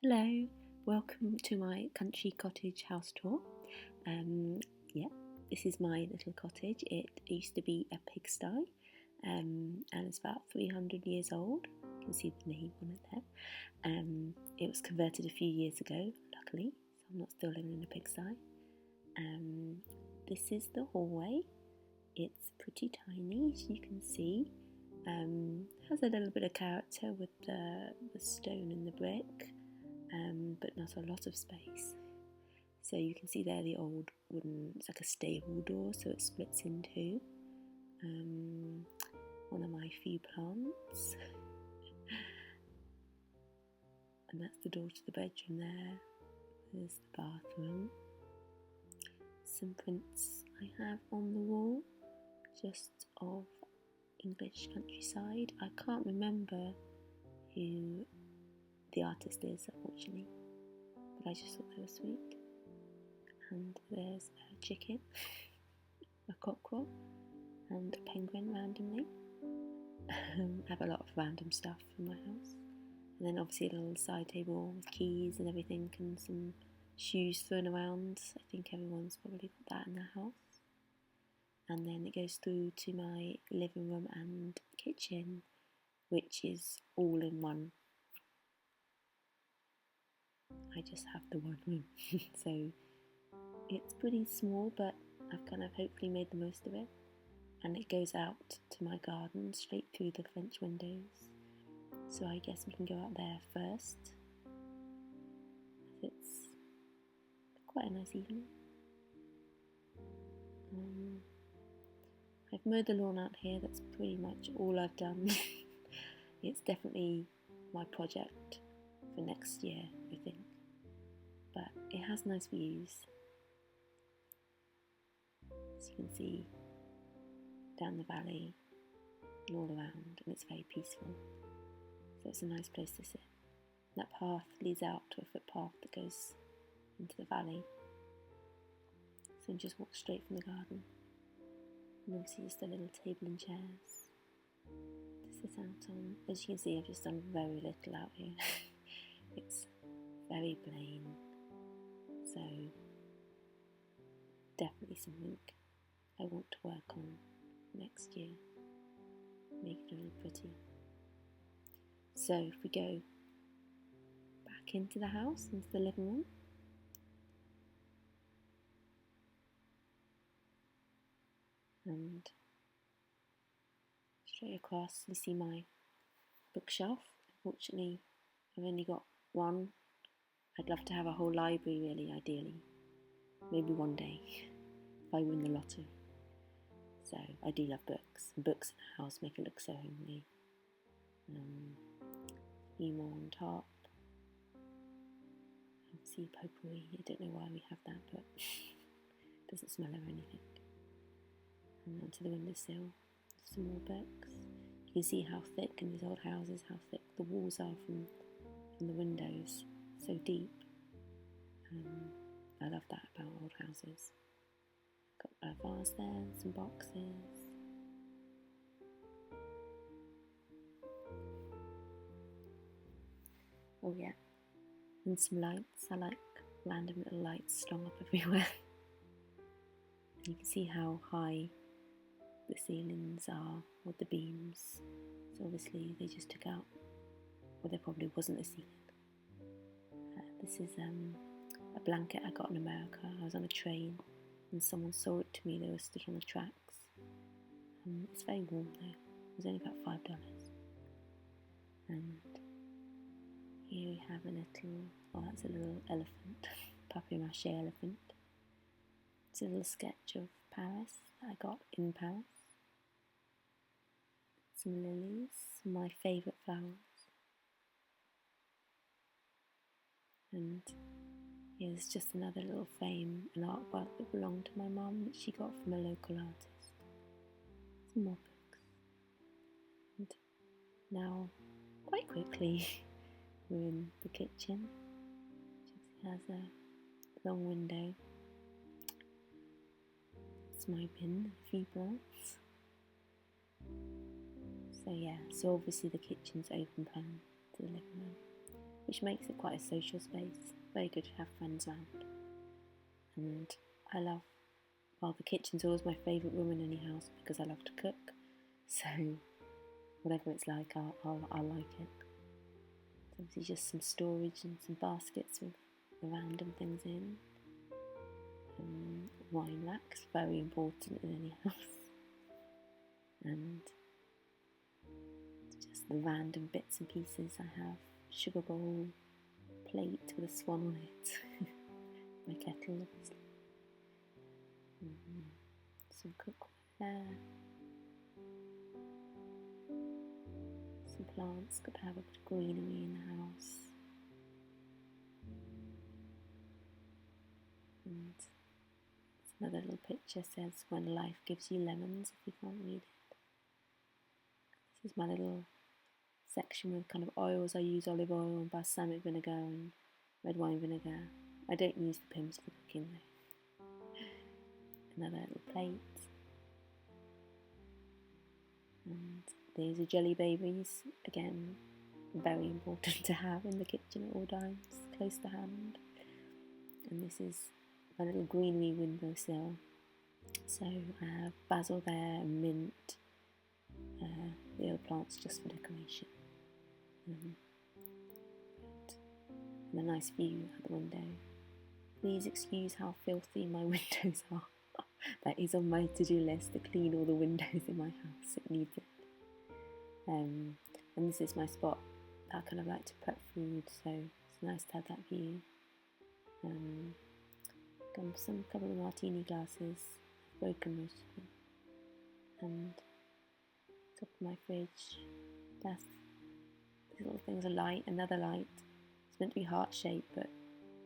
Hello, welcome to my country cottage house tour. Yeah, this is my little cottage. It used to be a pigsty and it's about 300 years old. You can see the name on it there. It was converted a few years ago, luckily, so I'm not still living in a pigsty. This is the hallway. It's pretty tiny, as you can see. Has a little bit of character with the stone and the brick. But not a lot of space. So you can see there the old wooden, it's like a stable door, so it splits in two. One of my few plants. And that's the door to the bedroom there. There's the bathroom. Some prints I have on the wall, just of English countryside. I can't remember who the artist is, unfortunately, but I just thought they were sweet. And there's a chicken, a cockerel, and a penguin randomly. I have a lot of random stuff in my house. And then obviously a little side table with keys and everything, and some shoes thrown around. I think everyone's probably got that in their house. And then it goes through to my living room and kitchen, which is all in one. I just have the one room. So it's pretty small, but I've kind of hopefully made the most of it. And it goes out to my garden straight through the French windows. So I guess we can go out there first. It's quite a nice evening. I've mowed the lawn out here. That's pretty much all I've done. It's definitely my project for next year, I think. But it has nice views. As you can see, down the valley and all around, and it's very peaceful. So it's a nice place to sit. That path leads out to a footpath that goes into the valley. So you just walk straight from the garden. And obviously just a little table and chairs to sit out on. As you can see, I've just done very little out here. It's very plain. So definitely something I want to work on next year. Make it a little pretty. So if we go back into the house, into the living room. And straight across you see my bookshelf. Unfortunately, I've only got one. I'd love to have a whole library, really, ideally. Maybe one day, if I win the lotto. So I do love books, and books in the house make it look so homely. Few more on top. Obviously potpourri, I don't know why we have that, but it doesn't smell of anything. And onto the windowsill, some more books. You can see how thick in these old houses, how thick the walls are from the windows, so deep. I love that about old houses. Got a vase there, some boxes. Oh yeah, and some lights. I like random little lights slung up everywhere. And you can see how high the ceilings are with the beams. So obviously they just took out, well, there probably wasn't a ceiling. This is a blanket I got in America. I was on a train and someone sold it to me. They were stood on the tracks. It's very warm though. It was only about $5. And here we have a little, oh, that's a little elephant, papier-mâché elephant. It's a little sketch of Paris that I got in Paris. Some lilies, my favourite flowers. And here's just another little frame, an artwork that belonged to my mum that she got from a local artist. Some more books. And now, quite quickly, we're in the kitchen. It has a long window. It's my bin, a few plants. So yeah, so obviously the kitchen's open plan to the living room. which makes it quite a social space. Very good to have friends around. And I love, well, the kitchen's always my favourite room in any house because I love to cook. So whatever it's like, I'll like it. It's obviously just some storage and some baskets with the random things in. Wine racks, very important in any house. And just the random bits and pieces I have. Sugar bowl, plate with a swan on it. My kettle, obviously. Some cookware. Some plants, got to have a bit of greenery in the house. And another little picture says, when life gives you lemons, if you can't read it. This is my little section with kind of oils. I use olive oil and balsamic vinegar and red wine vinegar. I don't use the Pims for cooking though. Another little plate. And these are jelly babies, again, very important to have in the kitchen at all times, close to hand. And this is my little greenery windowsill. So I have basil there, mint, the other plants just for decoration. And a nice view out the window. Please excuse how filthy my windows are. That is on my to-do list, to clean all the windows in my house. It needs it. And this is my spot that I kind of like to prep food, so it's nice to have that view. Got some couple of martini glasses, broken most of them. And top of my fridge, these little things are light, another light. It's meant to be heart shaped, but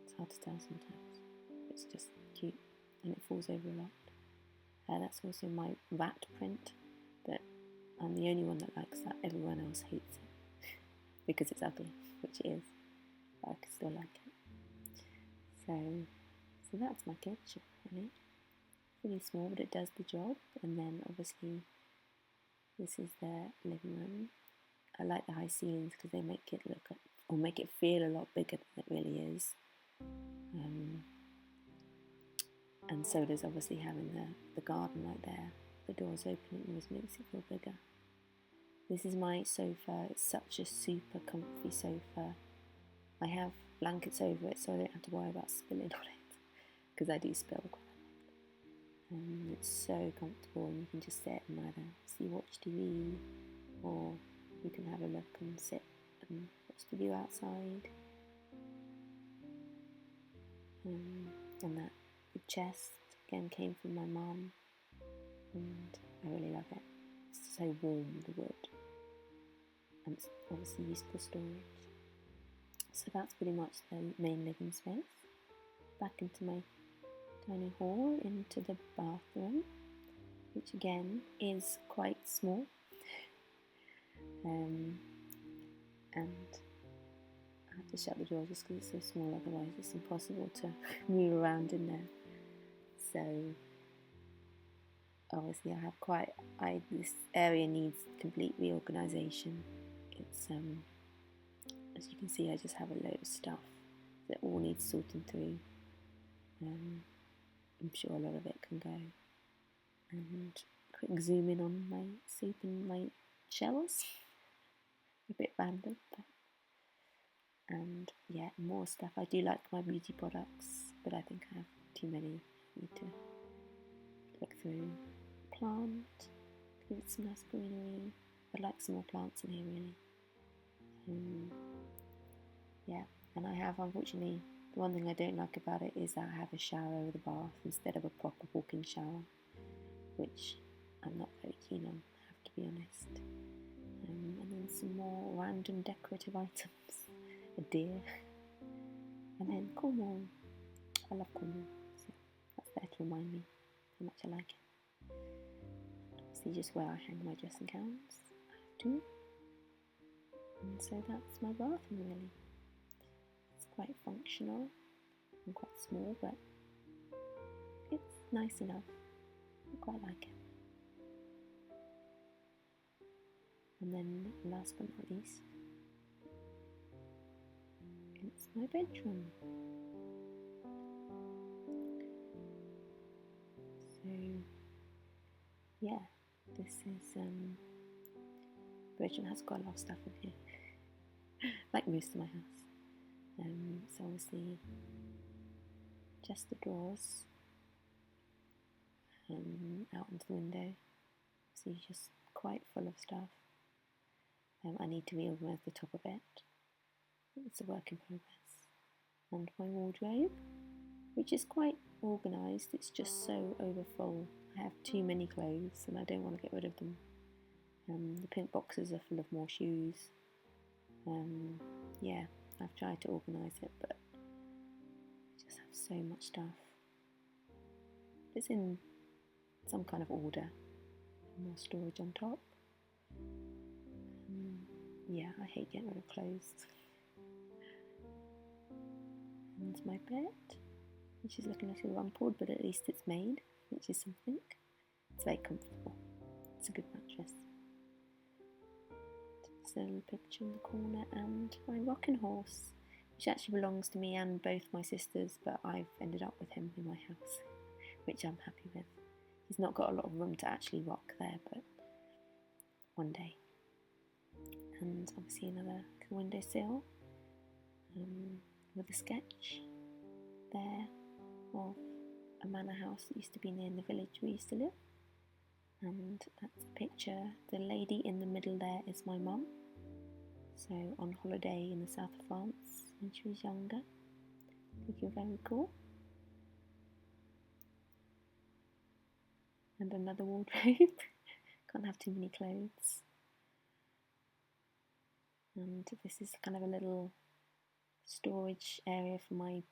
it's hard to tell sometimes. It's just cute, and it falls over a lot. That's also my rat print, but I'm the only one that likes that. Everyone else hates it because it's ugly, which it is, but I can still like it. So that's my kitchen, really. Pretty small, but it does the job. And then obviously this is the living room. I like the high ceilings because they make it look, or make it feel a lot bigger than it really is. And so does obviously having the garden right there. The doors open, it always makes it feel bigger. This is my sofa. It's such a super comfy sofa. I have blankets over it so I don't have to worry about spilling on it, because I do spill quite a lot. It's so comfortable, and you can just sit and either watch TV, or you can have a look and sit and watch the view outside. And that big chest again came from my mum, and I really love it. It's so warm, the wood, and it's obviously used for storage. So that's pretty much the main living space. Back into my dining hall, into the bathroom, which again is quite small. And I have to shut the door just because it's so small, otherwise it's impossible to move around in there. So obviously this area needs complete reorganisation. It's as you can see, I just have a load of stuff that all needs sorting through. I'm sure a lot of it can go. And quick zoom in on my soup and my shells. A bit random, but and yeah, more stuff. I do like my beauty products, but I think I have too many. I need to look through. Plant, give it some nice greenery. I'd like some more plants in here, really. Yeah, and I have, unfortunately, the one thing I don't like about it is that I have a shower over the bath instead of a proper walk-in shower, which I'm not very keen on, I have to be honest. And then some more random decorative items. A deer. And then Cornwall. I love Cornwall, so that's there to remind me how much I like it. Obviously just where I hang my dressing gowns. I have to. And so that's my bathroom, really. It's quite functional and quite small, but it's nice enough. I quite like it. And then last but not least, my bedroom. So yeah, this is bedroom has got a lot of stuff in here, like most of my house. So obviously just the drawers out into the window. So just quite full of stuff. I need to reorganise the top of it. It's a work in progress. And my wardrobe, which is quite organised, it's just so overfull. I have too many clothes and I don't want to get rid of them. The pink boxes are full of more shoes. Yeah, I've tried to organise it, but I just have so much stuff. It's in some kind of order, more storage on top. Yeah, I hate getting rid of clothes. And my bed, which is looking a little rumpled, but at least it's made, which is something. It's very comfortable. It's a good mattress. There's a little picture in the corner, and my rocking horse, which actually belongs to me and both my sisters, but I've ended up with him in my house, which I'm happy with. He's not got a lot of room to actually rock there, but one day. And obviously another windowsill with a sketch there of a manor house that used to be near the village we used to live. And that's a picture. The lady in the middle there is my mum. So on holiday in the south of France when she was younger. Looking very cool. And another wardrobe. Can't have too many clothes. And this is kind of a little storage area for my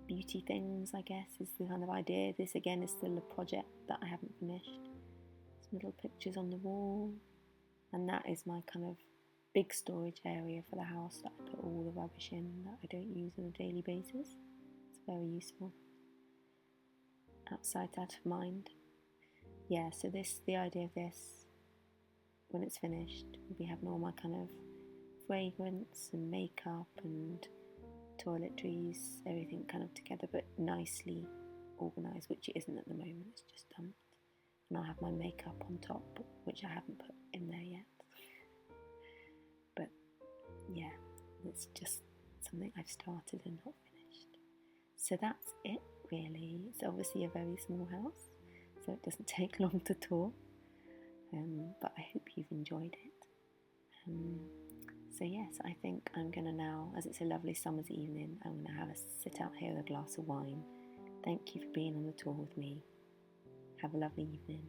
beauty things, I guess, is the kind of idea. This again is still a project that I haven't finished. Some little pictures on the wall, and that is my kind of big storage area for the house that I put all the rubbish in that I don't use on a daily basis. It's very useful. Outside, out of mind. Yeah, so the idea of this, when it's finished, will be having all my kind of fragrance and makeup and toiletries, everything kind of together but nicely organised, which it isn't at the moment, it's just dumped. And I'll have my makeup on top, which I haven't put in there yet. But yeah, it's just something I've started and not finished. So that's it really. It's obviously a very small house, so it doesn't take long to tour, but I hope you've enjoyed it. So yes, I think I'm going to now, as it's a lovely summer's evening, I'm going to have a sit out here with a glass of wine. Thank you for being on the tour with me. Have a lovely evening.